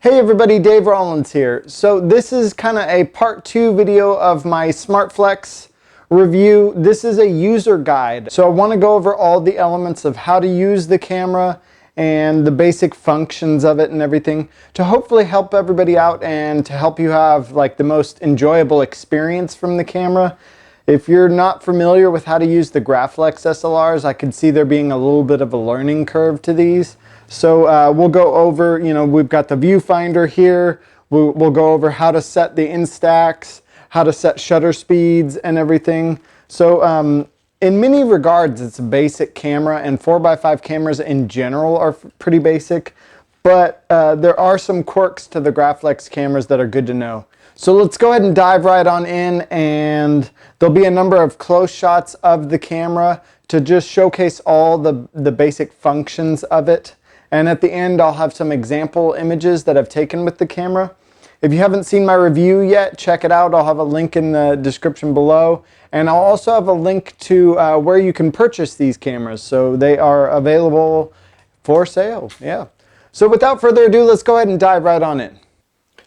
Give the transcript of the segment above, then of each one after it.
Hey everybody, Dave Rollins here. So this is kind of a part 2 video of my Smartflex review. This is a user guide. So I want to go over all the elements of how to use the camera and the basic functions of it and everything to hopefully help everybody out and to help you have like the most enjoyable experience from the camera. If you're not familiar with how to use the Graflex SLRs, I could see there being a little bit of a learning curve to these. So we'll go over, we've got the viewfinder here. We'll go over how to set the Instax, how to set shutter speeds and everything. So in many regards, it's a basic camera, and 4x5 cameras in general are pretty basic. But there are some quirks to the Graflex cameras that are good to know. So let's go ahead and dive right on in, and there'll be a number of close shots of the camera to just showcase all the basic functions of it. And at the end, I'll have some example images that I've taken with the camera. If you haven't seen my review yet, check it out. I'll have a link in the description below. And I'll also have a link to where you can purchase these cameras. So they are available for sale. Yeah. So without further ado, let's go ahead and dive right on in.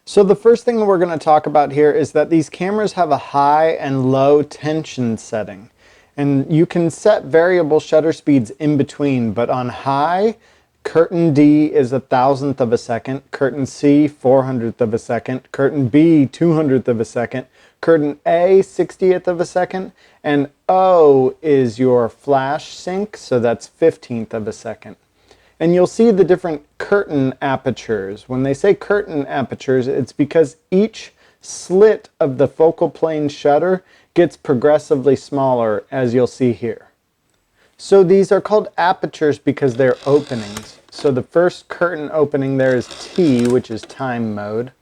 So the first thing we're going to talk about here is that these cameras have a high and low tension setting. And you can set variable shutter speeds in between, but on high, curtain D is 1,000th of a second, curtain C 400th of a second, curtain B 200th of a second, curtain A 60th of a second, and O is your flash sync, so that's 15th of a second. And you'll see the different curtain apertures. When they say curtain apertures, it's because each slit of the focal plane shutter gets progressively smaller, as you'll see here. So these are called apertures because they're openings. So the first curtain opening there is T, which is time mode.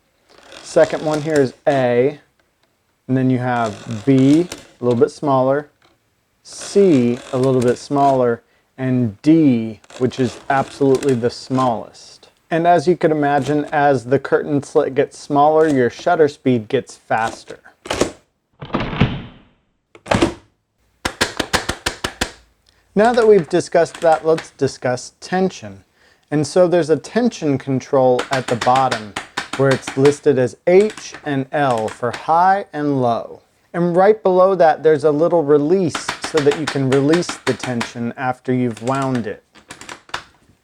Second one here is A. And then you have B, a little bit smaller. C, a little bit smaller. And D, which is absolutely the smallest. And as you can imagine, as the curtain slit gets smaller, your shutter speed gets faster. Now that we've discussed that, let's discuss tension. And so there's a tension control at the bottom where it's listed as H and L for high and low. And right below that, there's a little release so that you can release the tension after you've wound it.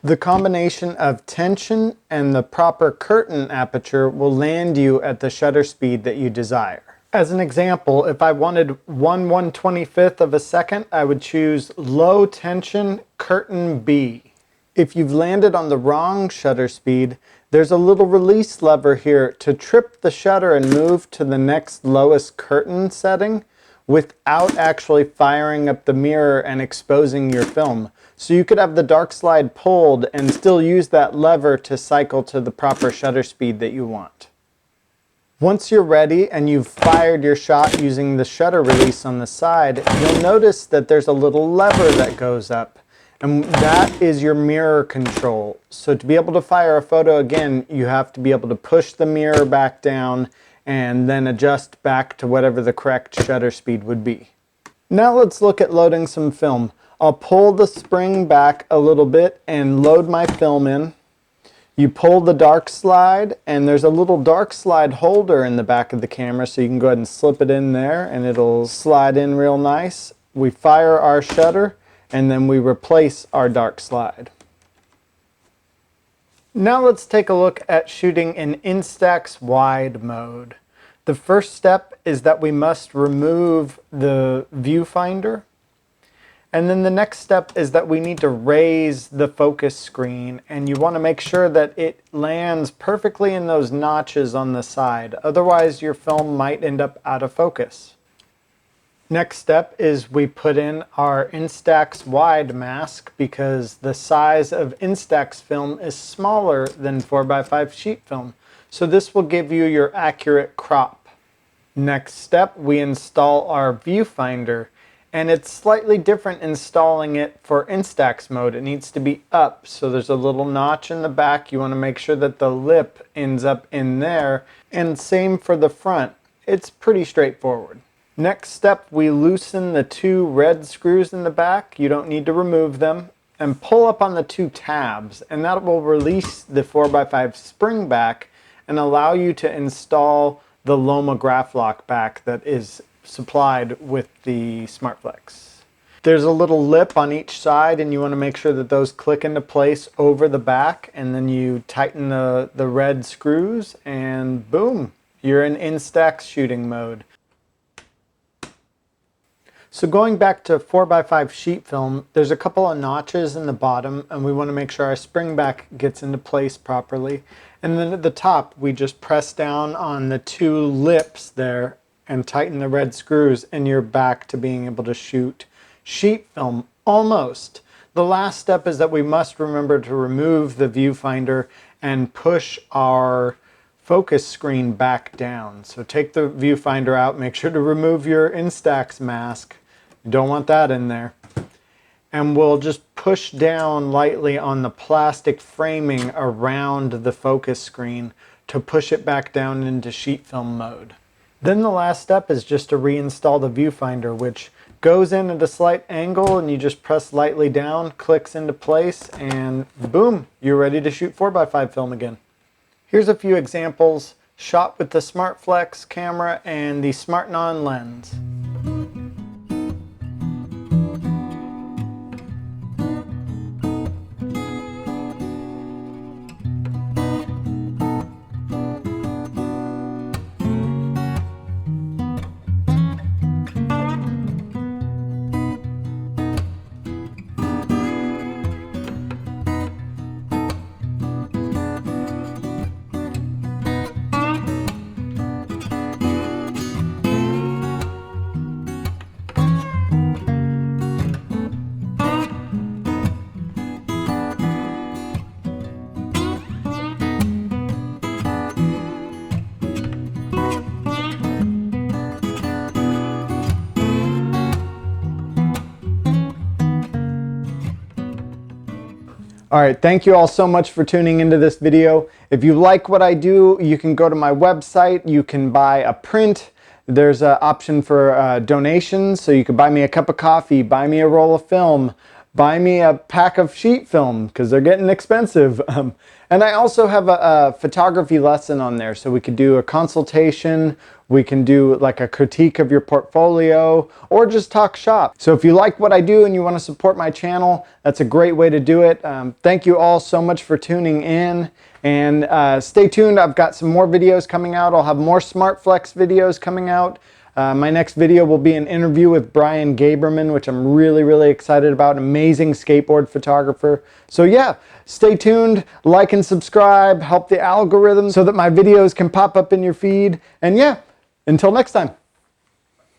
The combination of tension and the proper curtain aperture will land you at the shutter speed that you desire. As an example, if I wanted 1/125th of a second, I would choose low tension curtain B. If you've landed on the wrong shutter speed, there's a little release lever here to trip the shutter and move to the next lowest curtain setting without actually firing up the mirror and exposing your film. So you could have the dark slide pulled and still use that lever to cycle to the proper shutter speed that you want. Once you're ready and you've fired your shot using the shutter release on the side, you'll notice that there's a little lever that goes up, and that is your mirror control. So to be able to fire a photo again, you have to be able to push the mirror back down and then adjust back to whatever the correct shutter speed would be. Now let's look at loading some film. I'll pull the spring back a little bit and load my film in. You pull the dark slide, and there's a little dark slide holder in the back of the camera, so you can go ahead and slip it in there and it'll slide in real nice. We fire our shutter and then we replace our dark slide. Now let's take a look at shooting in Instax Wide mode. The first step is that we must remove the viewfinder. And then the next step is that we need to raise the focus screen, and you want to make sure that it lands perfectly in those notches on the side. Otherwise, your film might end up out of focus. Next step is we put in our Instax Wide mask because the size of Instax film is smaller than 4x5 sheet film. So this will give you your accurate crop. Next step, we install our viewfinder. And it's slightly different installing it for Instax mode. It needs to be up, so there's a little notch in the back. You want to make sure that the lip ends up in there, and same for the front. It's pretty straightforward. Next step, we loosen the 2 red screws in the back. You don't need to remove them. and pull up on the two tabs, and that will release the 4x5 spring back, and allow you to install the Loma graph lock back that is supplied with the Smartflex. There's a little lip on each side, and you want to make sure that those click into place over the back, and then you tighten the red screws, and boom, you're in Instax shooting mode. So going back to 4x5 sheet film, there's a couple of notches in the bottom, and we want to make sure our spring back gets into place properly. And then at the top, we just press down on the two lips there and tighten the red screws, and you're back to being able to shoot sheet film, almost. The last step is that we must remember to remove the viewfinder and push our focus screen back down. So take the viewfinder out, make sure to remove your Instax mask. You don't want that in there. And we'll just push down lightly on the plastic framing around the focus screen to push it back down into sheet film mode. Then the last step is just to reinstall the viewfinder, which goes in at a slight angle, and you just press lightly down, clicks into place, and boom, you're ready to shoot 4x5 film again. Here's a few examples shot with the Smartflex camera and the SmartNon lens. All right, thank you all so much for tuning into this video. If you like what I do, you can go to my website, you can buy a print. There's an option for donations, so you can buy me a cup of coffee, buy me a roll of film, buy me a pack of sheet film, because they're getting expensive. And I also have a photography lesson on there, so we could do a consultation, we can do like a critique of your portfolio, or just talk shop. So if you like what I do and you want to support my channel, that's a great way to do it. Thank you all so much for tuning in, and stay tuned. I've got some more videos coming out. I'll have more Smartflex videos coming out. My next video will be an interview with Brian Gaberman, which I'm really excited about. Amazing skateboard photographer. So yeah, stay tuned, like and subscribe, help the algorithm so that my videos can pop up in your feed. And yeah, until next time.